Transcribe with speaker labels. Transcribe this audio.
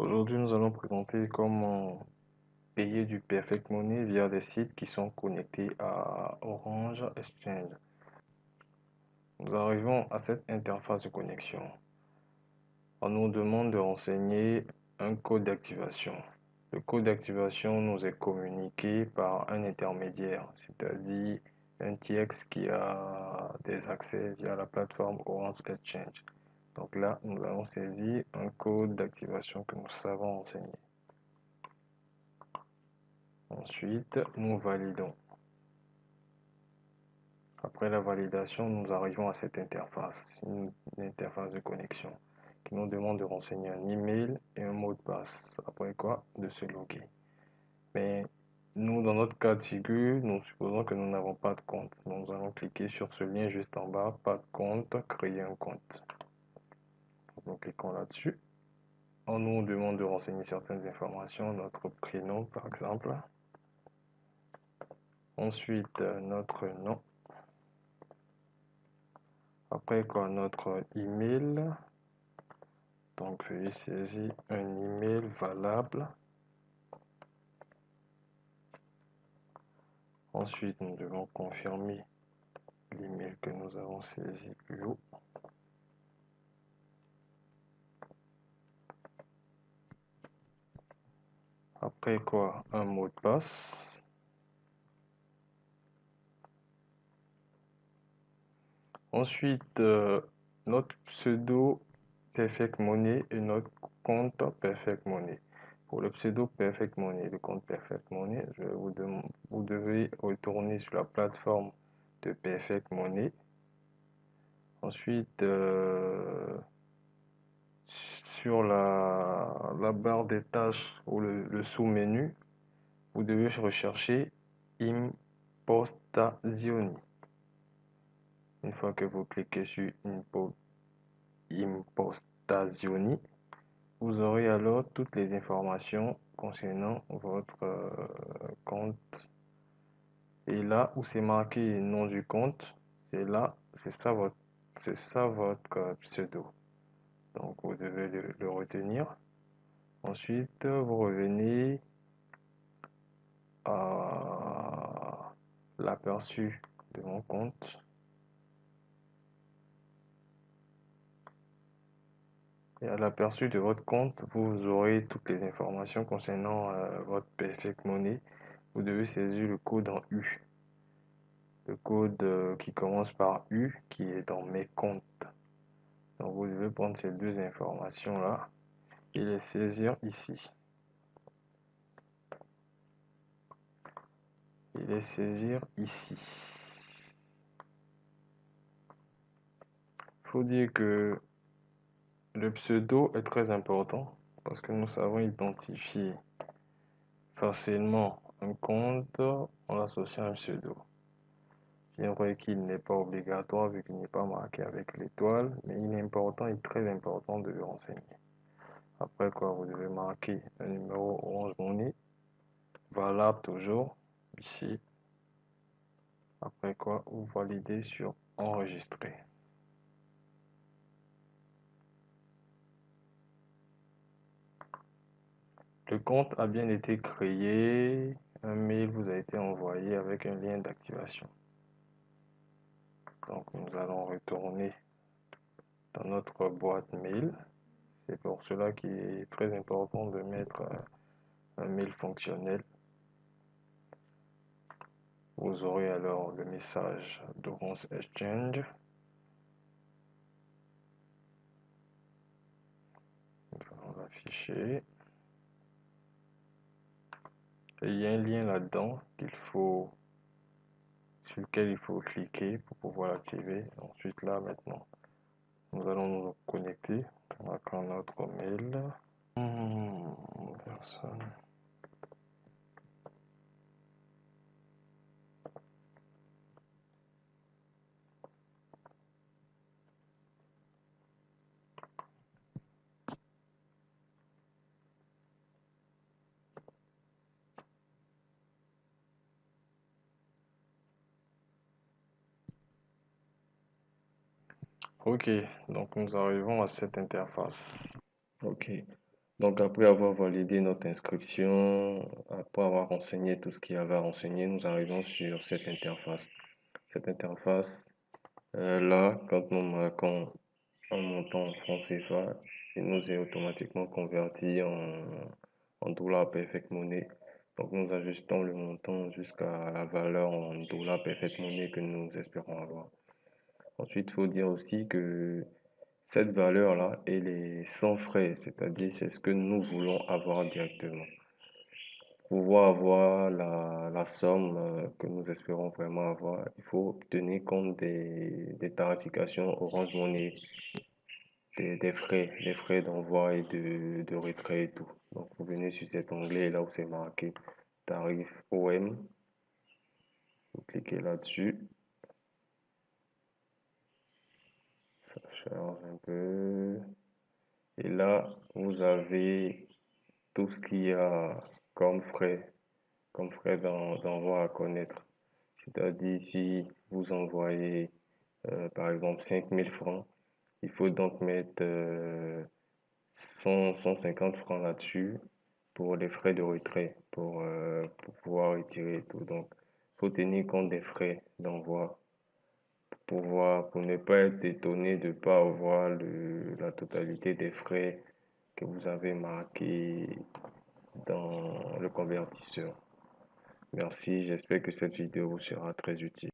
Speaker 1: Aujourd'hui, nous allons présenter comment payer du Perfect Money via des sites qui sont connectés à Orange Exchange. Nous arrivons à cette interface de connexion. On nous demande de renseigner un code d'activation. Le code d'activation nous est communiqué par un intermédiaire, c'est-à-dire un TX qui a des accès via la plateforme Orange Exchange. Donc là, nous allons saisir un code d'activation que nous savons renseigner. Ensuite, nous validons. Après la validation, nous arrivons à cette interface, une interface de connexion qui nous demande de renseigner un email et un mot de passe. Après quoi, de se loguer. Mais nous, dans notre cas de figure, nous supposons que nous n'avons pas de compte. Donc, nous allons cliquer sur ce lien juste en bas, pas de compte, créer un compte. Nous cliquons là-dessus. On nous demande de renseigner certaines informations, notre prénom par exemple. Ensuite, notre nom. Après quoi, notre email. Donc, veuillez saisir un email valable. Ensuite, nous devons confirmer l'email que nous avons saisi plus haut. Après quoi, un mot de passe. Ensuite, notre pseudo Perfect Money et notre compte Perfect Money. Pour le pseudo Perfect Money et le compte Perfect Money, vous devez retourner sur la plateforme de Perfect Money. Ensuite, sur la barre des tâches ou le sous-menu, vous devez rechercher Impostazioni. Une fois que vous cliquez sur Impostazioni, vous aurez alors toutes les informations concernant votre compte. Et là où c'est marqué nom du compte, c'est ça votre pseudo. Donc vous devez le retenir. Ensuite, vous revenez à l'aperçu de mon compte. Et à l'aperçu de votre compte, vous aurez toutes les informations concernant votre Perfect Money. Vous devez saisir le code en U. Le code qui commence par U, qui est dans mes comptes. Donc vous devez prendre ces deux informations-là et les saisir ici. Et les saisir ici. Il faut dire que le pseudo est très important parce que nous savons identifier facilement un compte en l'associant à un pseudo. Bien vrai qu'il n'est pas obligatoire vu qu'il n'est pas marqué avec l'étoile, mais il est important et très important de le renseigner. Après quoi, vous devez marquer un numéro Orange Money, valable toujours, ici. Après quoi, vous validez sur enregistrer. Le compte a bien été créé, un mail vous a été envoyé avec un lien d'activation. Donc nous allons retourner dans notre boîte mail. C'est pour cela qu'il est très important de mettre un mail fonctionnel. Vous aurez alors le message d'Orange Exchange. Nous allons l'afficher. Et il y a un lien là-dedans sur lequel il faut cliquer pour pouvoir l'activer. Ensuite là maintenant, nous allons nous connecter avec notre mail. Personne. Ok, donc nous arrivons à cette interface. Ok, Donc après avoir validé notre inscription, après avoir renseigné tout ce qu'il y avait à renseigner, nous arrivons sur cette interface. Cette interface, là, quand nous marquons un montant en francs CFA, il nous est automatiquement converti en dollars perfect money. Donc nous ajustons le montant jusqu'à la valeur en dollars perfect money que nous espérons avoir. Ensuite, il faut dire aussi que cette valeur-là, elle est sans frais, c'est-à-dire c'est ce que nous voulons avoir directement. Pour pouvoir avoir la somme que nous espérons vraiment avoir, il faut tenir compte des tarifications Orange Money, des frais d'envoi et de retrait et tout. Donc vous venez sur cet onglet là où c'est marqué tarif OM, vous cliquez là-dessus, ça charge un peu. Et là, vous avez tout ce qu'il y a comme frais d'envoi à connaître. C'est-à-dire si vous envoyez par exemple 5 000 francs, il faut donc mettre 150 francs là-dessus pour les frais de retrait, pour pouvoir retirer tout. Donc, il faut tenir compte des frais d'envoi pour ne pas être étonné de ne pas avoir la totalité des frais que vous avez marqués dans le convertisseur. Merci, j'espère que cette vidéo vous sera très utile.